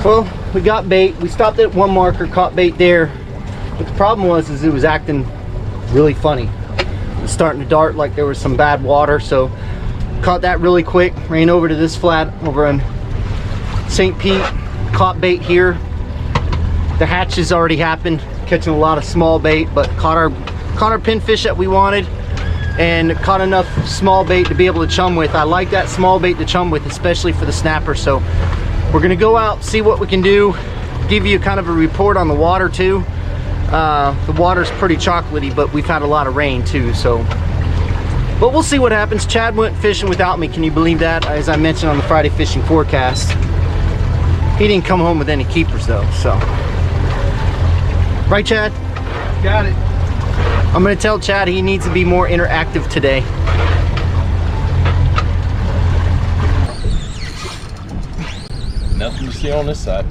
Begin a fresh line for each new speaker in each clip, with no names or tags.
Well, we got bait. We stopped at one marker, caught bait there. But the problem was is it was acting really funny. It was starting to dart like there was some bad water, so caught that really quick. Ran over to this flat over on St. Pete, caught bait here. The hatch has already happened, catching a lot of small bait, but caught our pinfish that we wanted and caught enough small bait to be able to chum with. I like that small bait to chum with, especially for the snapper. So we're gonna go out, see what we can do, give you kind of a report on the water too. The water's pretty chocolatey, but we've had a lot of rain too, so. But we'll see what happens. Chad went fishing without me, can you believe that? As I mentioned on the Friday fishing forecast. He didn't come home with any keepers though, so. Right, Chad?
Got it.
I'm gonna tell Chad he needs to be more interactive today.
Nothing to see on this side.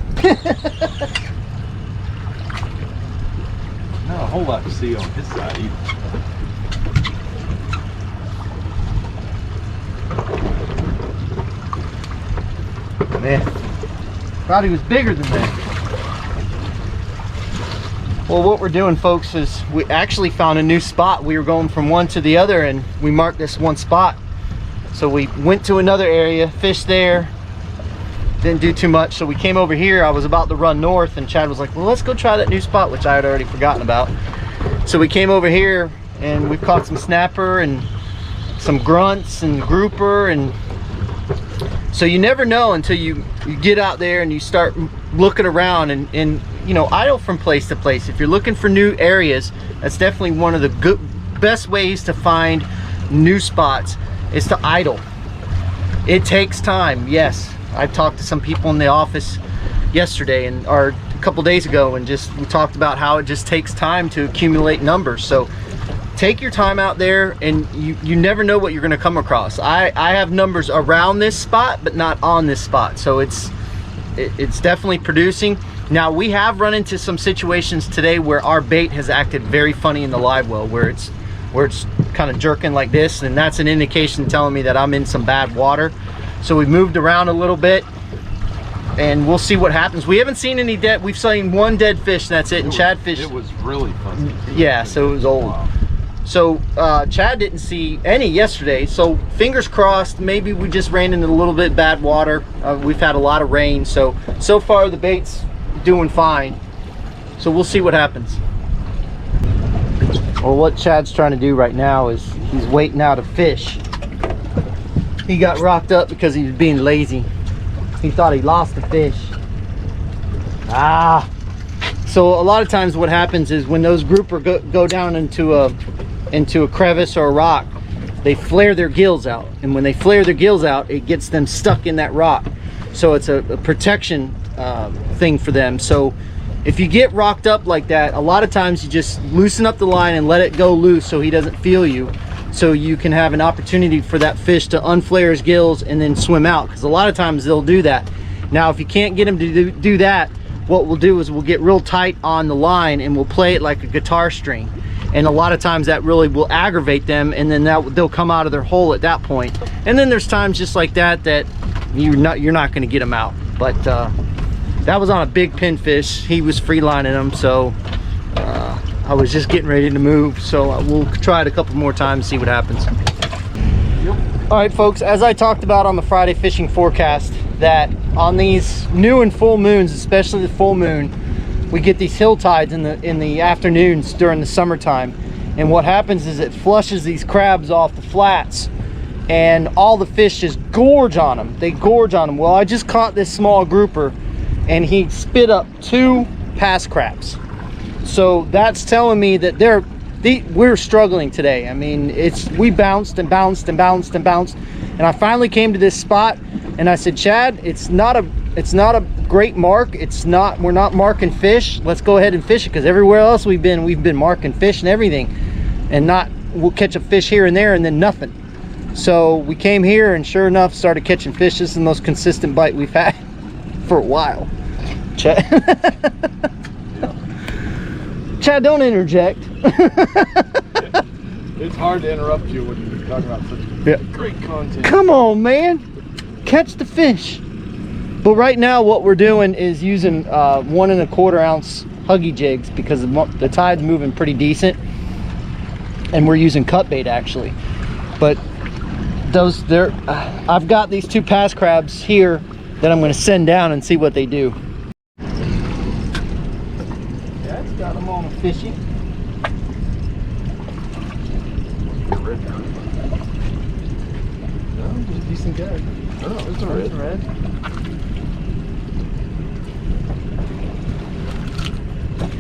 Not a whole lot to see on this side either.
Man, thought he was bigger than that. Well, what we're doing, folks, is we actually found a new spot. We were going from one to the other and we marked this one spot. So we went to another area, fished there, didn't do too much. So we came over here. I was about to run north and Chad was like, well, let's go try that new spot, which I had already forgotten about. So we came over here and we caught some snapper and some grunts and grouper. And so you never know until you get out there and you start looking around and you know, idle from place to place. If you're looking for new areas, that's definitely one of the best ways to find new spots is to idle. It takes time, yes. I talked to some people in the office yesterday or a couple days ago, and we talked about how it just takes time to accumulate numbers. So take your time out there, and you never know what you're going to come across. I have numbers around this spot but not on this spot, so it's definitely producing. Now we have run into some situations today where our bait has acted very funny in the live well, where it's kind of jerking like this, and that's an indication telling me that I'm in some bad water. So we moved around a little bit and we'll see what happens. We haven't seen any dead. We've seen one dead fish and that's it. And Chad fished.
It was really fun.
Yeah, so it was old. Wow. So Chad didn't see any yesterday, so fingers crossed. Maybe we just ran into a little bit bad water. We've had a lot of rain, so far the bait's doing fine. So we'll see what happens. Well, what Chad's trying to do right now is he's waiting out a fish. He got rocked up because he was being lazy. He thought he lost the fish. So a lot of times what happens is when those grouper go down into a crevice or a rock, they flare their gills out, and when they flare their gills out, it gets them stuck in that rock. So it's a protection thing for them. So if you get rocked up like that, a lot of times you just loosen up the line and let it go loose so he doesn't feel you, so you can have an opportunity for that fish to unflare his gills and then swim out, because a lot of times they'll do that. Now if you can't get him to do that, what we'll do is we'll get real tight on the line and we'll play it like a guitar string, and a lot of times that really will aggravate them, and then they'll come out of their hole at that point. And then there's times just like that you're not going to get them out. But that was on a big pinfish. He was free lining them, so I was just getting ready to move. So we'll try it a couple more times, see what happens. All right, folks, as I talked about on the Friday fishing forecast, that on these new and full moons, especially the full moon, we get these hill tides in the afternoons during the summertime. And what happens is it flushes these crabs off the flats, and all the fish just gorge on them. They gorge on them. Well, I just caught this small grouper and he spit up 2 past crabs. So that's telling me that we're struggling today. I mean, we bounced and bounced and bounced and bounced, and I finally came to this spot and I said, Chad, it's not a great mark. We're not marking fish. Let's go ahead and fish it, because everywhere else we've been marking fish and everything, and we'll catch a fish here and there and then nothing. So we came here and sure enough started catching fish. This is the most consistent bite we've had for a while. Chad, Chad, don't interject.
It's hard to interrupt you when you're talking about such great content.
Come on, man. Catch the fish. But right now what we're doing is using 1 1/4 ounce Huggy jigs because the tide's moving pretty decent, and we're using cut bait actually. But those there, I've got these 2 pass crabs here that I'm going to send down and see what they do. That's got them on a fishy.
No, he's a decent guy. Oh, it's a red.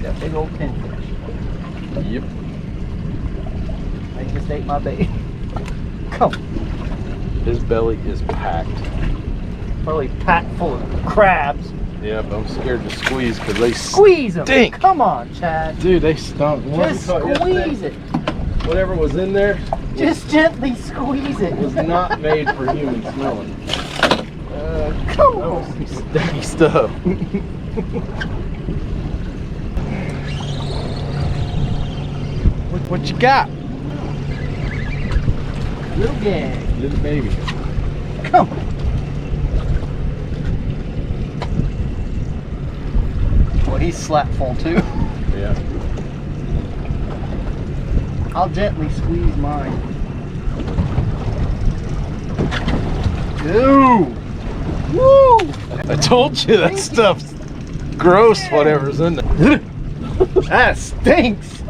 That big old pinfish.
Yep.
I just ate my bait. Come.
His belly is packed.
Probably packed full of crabs.
Yeah, but I'm scared to squeeze because they
Squeeze them.
stink.
Come on, Chad.
Dude, they stunk.
Just squeeze it.
Whatever was in there
Just gently squeeze it.
was not made for human smelling.
Come
That
on.
was some stinky stuff. What you got?
Little gag.
Little baby.
Come on. Well, he's slap full too.
Yeah.
I'll gently squeeze mine. Ooh! Woo!
I told you that stuff's gross, whatever's in there.
That stinks!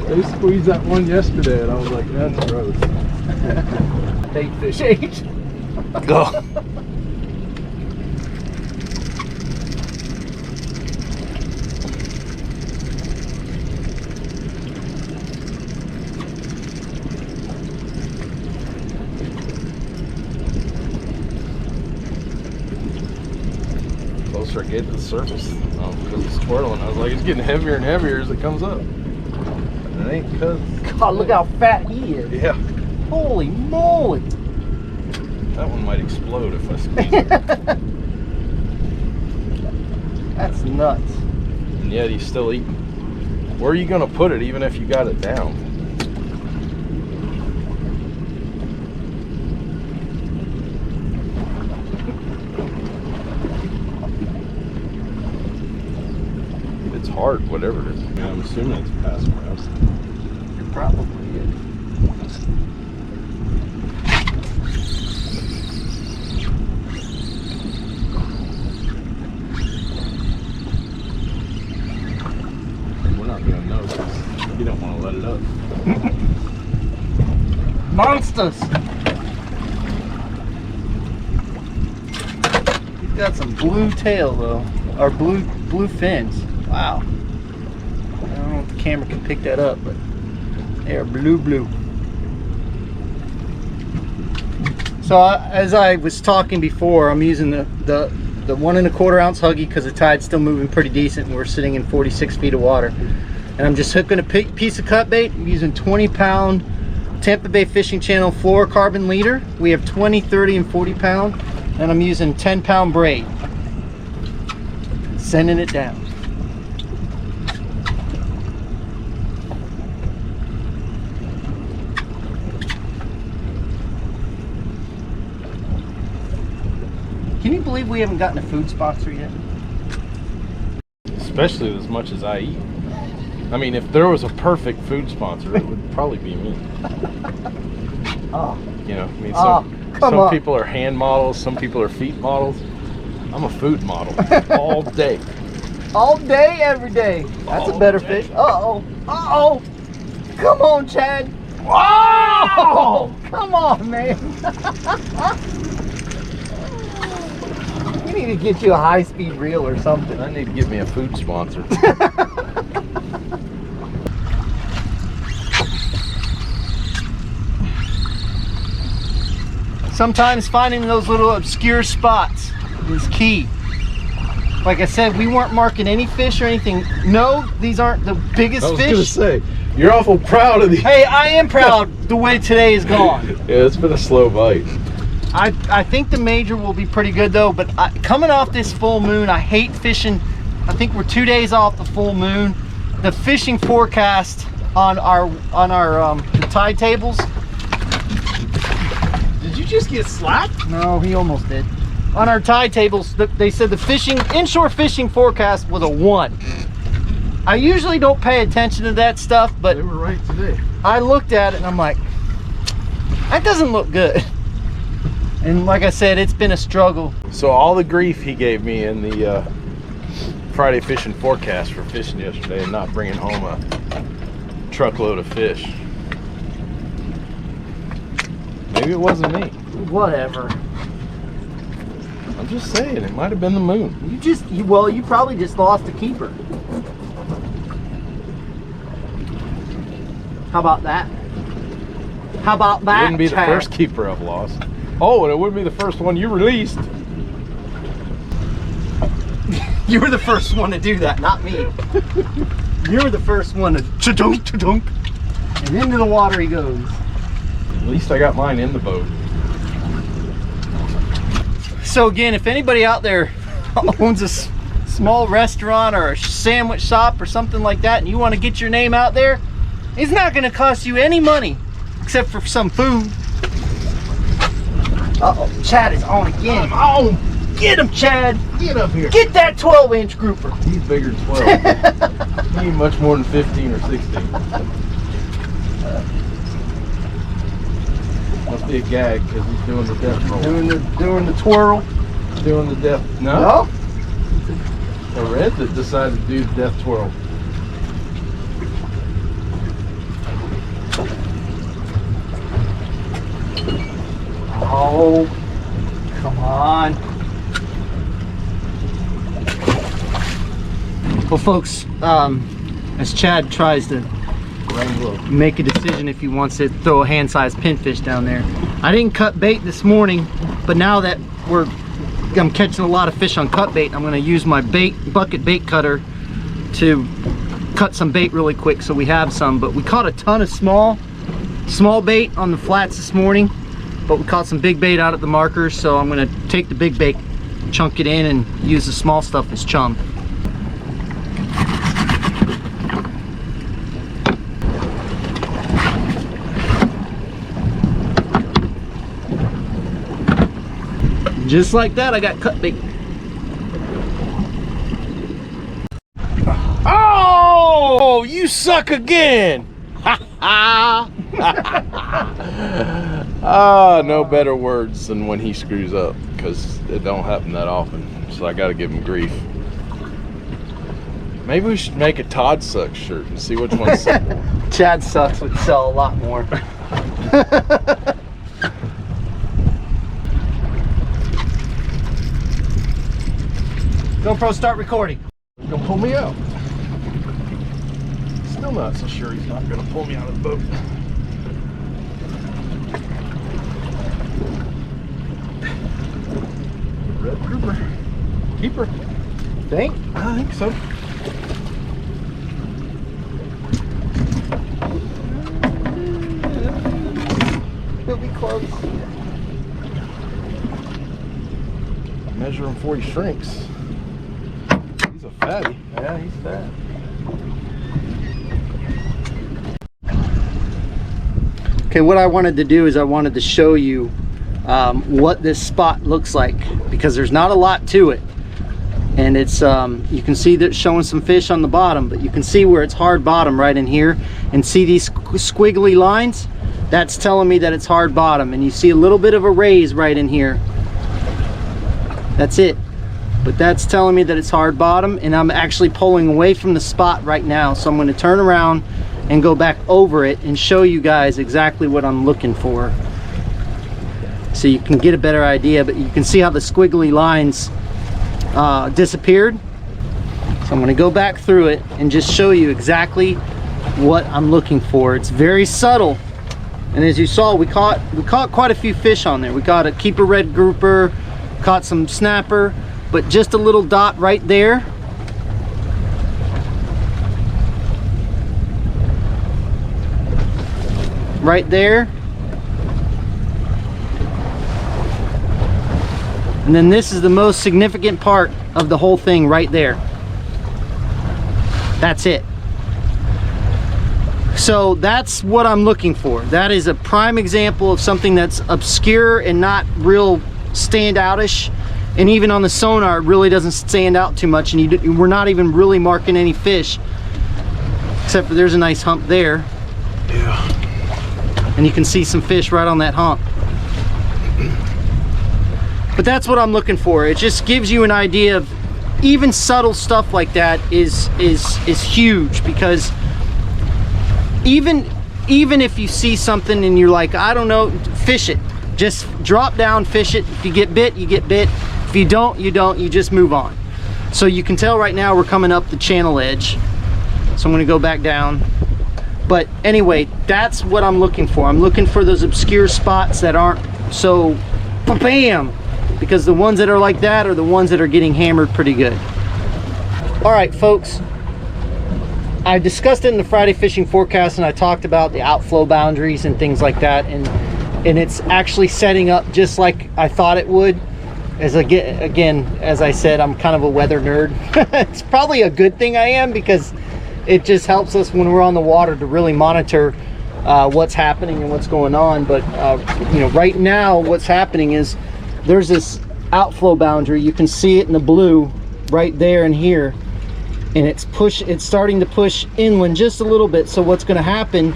They squeezed that one yesterday and I was like, that's gross.
Bait fish age.
Go. Closer I get to the surface, because it's swirling. I was like, it's getting heavier and heavier as it comes up. And it ain't because.
God, look how fat he is.
Yeah.
Holy moly!
That one might explode if I squeeze it.
That's nuts.
And yet he's still eating. Where are you going to put it even if you got it down? It's hard, whatever it is. Yeah, I'm assuming it's past crabs.
It probably is.
We're not going to know because you don't want to let it up.
Monsters! He's got some blue tail though, or blue fins. Wow. I don't know if the camera can pick that up, but they are blue. So as I was talking before, I'm using the 1 1/4 ounce Huggy because the tide's still moving pretty decent and we're sitting in 46 feet of water. And I'm just hooking a piece of cut bait. I'm using 20-pound Tampa Bay Fishing Channel fluorocarbon leader. We have 20, 30, and 40 pound. And I'm using 10-pound braid. Sending it down. Can you believe we haven't gotten a food sponsor yet?
Especially as much as I eat. I mean, if there was a perfect food sponsor, it would probably be me.
Oh,
You know, I mean,
come
some
on.
people are hand models, some people are feet models. I'm a food model all day.
all day, every day. That's a
All
better
day.
fish. Uh-oh. Uh-oh. Come on, Chad. Oh, come on, man. We need to get you a high-speed reel or something.
I need to get me a food sponsor.
Sometimes finding those little obscure spots is key. Like I said, we weren't marking any fish or anything. No, these aren't the biggest
I was gonna
fish.
say, you're awful proud of these.
Hey, I am proud the way today is gone.
Yeah, it's been a slow bite.
I think the major will be pretty good though, but coming off this full moon, I hate fishing. I think we're 2 days off the full moon. The fishing forecast on our the tide tables.
Did you just get slapped?
No, he almost did. on our tide tables, they said the inshore fishing forecast was a 1. I usually don't pay attention to that stuff, but
they were right today.
I looked at it and I'm like, that doesn't look good. And like I said, it's been a struggle.
So all the grief he gave me in the Friday fishing forecast for fishing yesterday and not bringing home a truckload of fish. Maybe it wasn't me.
Whatever.
I'm just saying, it might have been the moon.
You probably just lost a keeper. How about that? How about that?
It wouldn't be the first keeper I've lost. Oh, and it wouldn't be the first one you released.
You were the first one to do that, not me. You were the first one to cha-dunk, cha-dunk. And into the water he goes.
At least I got mine in the boat.
So again, if anybody out there owns a small restaurant or a sandwich shop or something like that and you want to get your name out there, it's not going to cost you any money except for some food. Uh-oh, Chad is on again.
I'm on.
Get him, Chad.
Get up here.
Get that 12-inch grouper.
He's bigger than 12. He ain't much more than 15 or 16. Must be a gag because he's doing the death roll.
Doing the twirl.
Doing the death. No? A red that decided to do the death twirl.
Oh, come on. Well, folks, as Chad tries to make a decision if he wants to throw a hand-sized pinfish down there, I didn't cut bait this morning, but now that I'm catching a lot of fish on cut bait, I'm going to use my bucket bait cutter to cut some bait really quick so we have some. But we caught a ton of small bait on the flats this morning, but we caught some big bait out at the markers, so I'm going to take the big bait, chunk it in, and use the small stuff as chum. Just like that, I got cut bait.
Oh, you suck again. No better words than when he screws up, because it don't happen that often. So I got to give him grief. Maybe we should make a Todd Sucks shirt and see which one sells.
Chad Sucks would sell a lot more. GoPro, start recording.
He's gonna pull me out. Still not so sure he's not gonna pull me out of the boat. Red grouper. Keeper.
Think?
I think so.
He'll be close.
Measure him before he shrinks. He's a fatty.
Yeah, he's fat. Okay, what I wanted to do is I wanted to show you what this spot looks like, because there's not a lot to it. And it's you can see that it's showing some fish on the bottom, but you can see where it's hard bottom right in here, and see these squiggly lines? That's telling me that it's hard bottom. And you see a little bit of a raise right in here. That's it. But that's telling me that it's hard bottom, and I'm actually pulling away from the spot right now. So I'm going to turn around and go back over it and show you guys exactly what I'm looking for, so you can get a better idea. But you can see how the squiggly lines disappeared. So I'm going to go back through it and just show you exactly what I'm looking for. It's very subtle, and as you saw, we caught quite a few fish on there. We got a keeper red grouper, caught some snapper, but just a little dot right there. Right there. And then this is the most significant part of the whole thing right there. That's it. So that's what I'm looking for. That is a prime example of something that's obscure and not real standoutish. And even on the sonar, it really doesn't stand out too much, and we're not even really marking any fish, except for there's a nice hump there.
Yeah.
And you can see some fish right on that hump. But that's what I'm looking for. It just gives you an idea of even subtle stuff like that is huge, because even if you see something and you're like, I don't know, fish it. Just drop down, fish it. If you get bit, you get bit. If you don't, you don't. You just move on. So you can tell right now we're coming up the channel edge. So I'm going to go back down. But anyway, that's what I'm looking for. I'm looking for those obscure spots that aren't so bam, because the ones that are like that are the ones that are getting hammered pretty good. All right, folks. I discussed it in the Friday fishing forecast, and I talked about the outflow boundaries and things like that, and it's actually setting up just like I thought it would. As again, as I said, I'm kind of a weather nerd. It's probably a good thing I am, because it just helps us when we're on the water to really monitor what's happening and what's going on. But you know, right now what's happening is there's this outflow boundary. You can see it in the blue right there and here, and it's starting to push inland just a little bit. So what's going to happen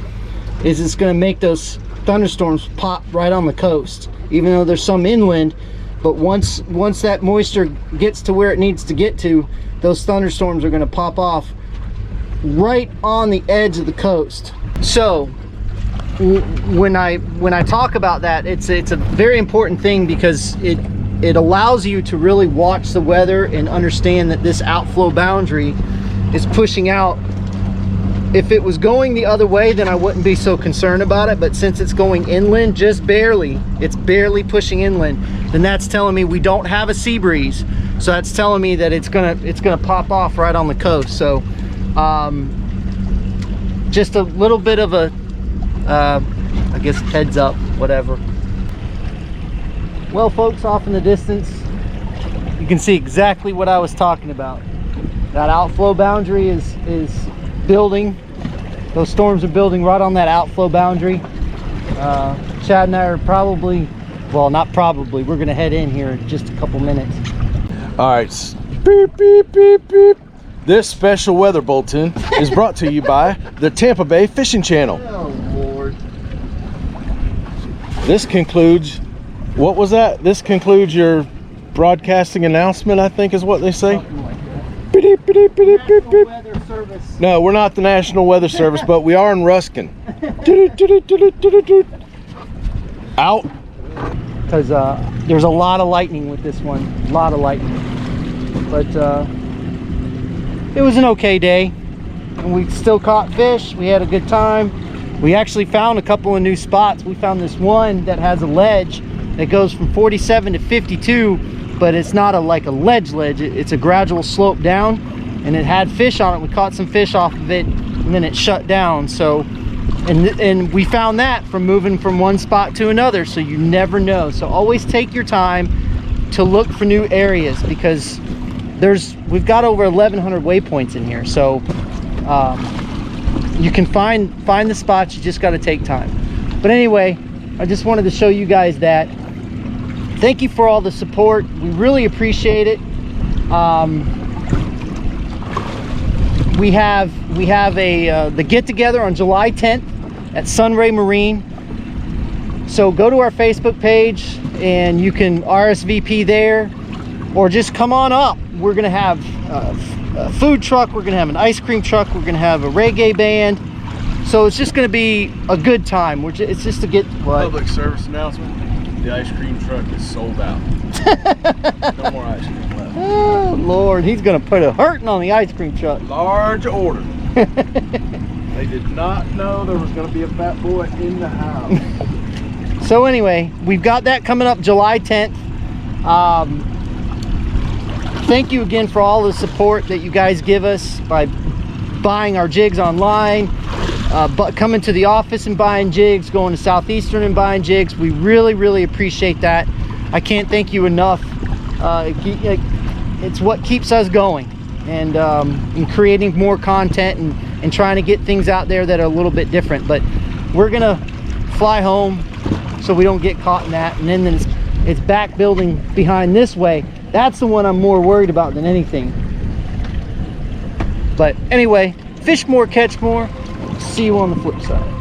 is it's going to make those thunderstorms pop right on the coast, even though there's some inland. But once that moisture gets to where it needs to get to, those thunderstorms are going to pop off right on the edge of the coast. So when I talk about that, it's a very important thing, because it allows you to really watch the weather and understand that this outflow boundary is pushing out. If it was going the other way, then I wouldn't be so concerned about it. But since it's going inland, just barely, it's barely pushing inland, then that's telling me we don't have a sea breeze. So that's telling me that it's gonna pop off right on the coast. So just a little bit of a I guess heads up, whatever. Well, folks, off in the distance, you can see exactly what I was talking about. That outflow boundary is building. Those storms are building right on that outflow boundary. Chad and I are probably, well, not probably, we're gonna head in here in just a couple minutes.
All right, beep, beep, beep, beep. This special weather bulletin is brought to you by the Tampa Bay Fishing Channel.
Oh, Lord.
This concludes, what was that? This concludes your broadcasting announcement, I think is what they say.
Something like that.
Beep, beep, beep, beep, beep, beep.
Weather Service.
No, we're not the National Weather Service, but we are in Ruskin. Out.
Because there's a lot of lightning with this one. A lot of lightning. But it was an okay day. And we still caught fish. We had a good time. We actually found a couple of new spots. We found this one that has a ledge that goes from 47 to 52, but it's not like a ledge. It's a gradual slope down, and it had fish on it. We caught some fish off of it, and then it shut down. So and we found that from moving from one spot to another. So you never know. So always take your time to look for new areas, because we've got over 1,100 waypoints in here. So you can find the spots. You just got to take time. But anyway, I just wanted to show you guys that. Thank you for all the support. We really appreciate it. We have the get together on July 10th at Sunray Marine. So go to our Facebook page and you can RSVP there, or just come on up. We're gonna have a food truck, we're gonna have an ice cream truck, we're gonna have a reggae band. So it's just gonna be a good time. It's just to get what?
Public service announcement. The ice cream truck is sold out. No more ice cream left.
Oh Lord, he's gonna put a hurting on the ice cream truck.
Large order. They did not know there was gonna be a fat boy in the house.
So anyway, we've got that coming up July 10th. Thank you again for all the support that you guys give us by buying our jigs online, but coming to the office and buying jigs, going to Southeastern and buying jigs. We really appreciate that. I can't thank you enough. It's what keeps us going, and in creating more content and trying to get things out there that are a little bit different. But we're gonna fly home so we don't get caught in that, and then it's back building behind this way. That's the one I'm more worried about than anything. But anyway, fish more, catch more. See you on the flip side.